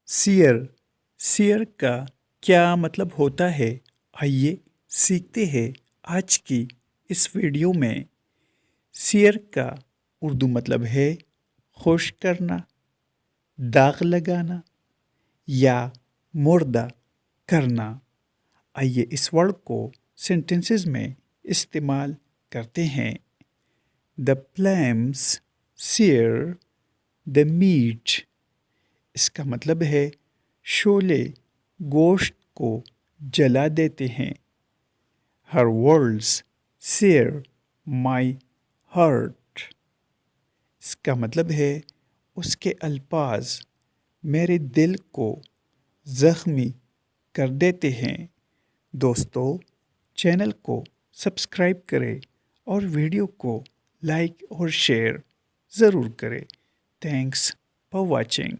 Share share का क्या मतलब होता है? आइए सीखते हैं आज की इस वीडियो में। सियर का उर्दू मतलब है खुश करना, दाग लगाना या मुर्दा करना। आइए इस वर्ड को सेंटेंसेस में इस्तेमाल करते हैं। The flames sear the meat. इसका मतलब है शोले गोश्त को जला देते हैं। Her words sear my heart. इसका मतलब है उसके अल्फाज मेरे दिल को ज़ख्मी कर देते हैं। दोस्तों, चैनल को सब्सक्राइब करें और वीडियो को लाइक और शेयर ज़रूर करें। Thanks for watching.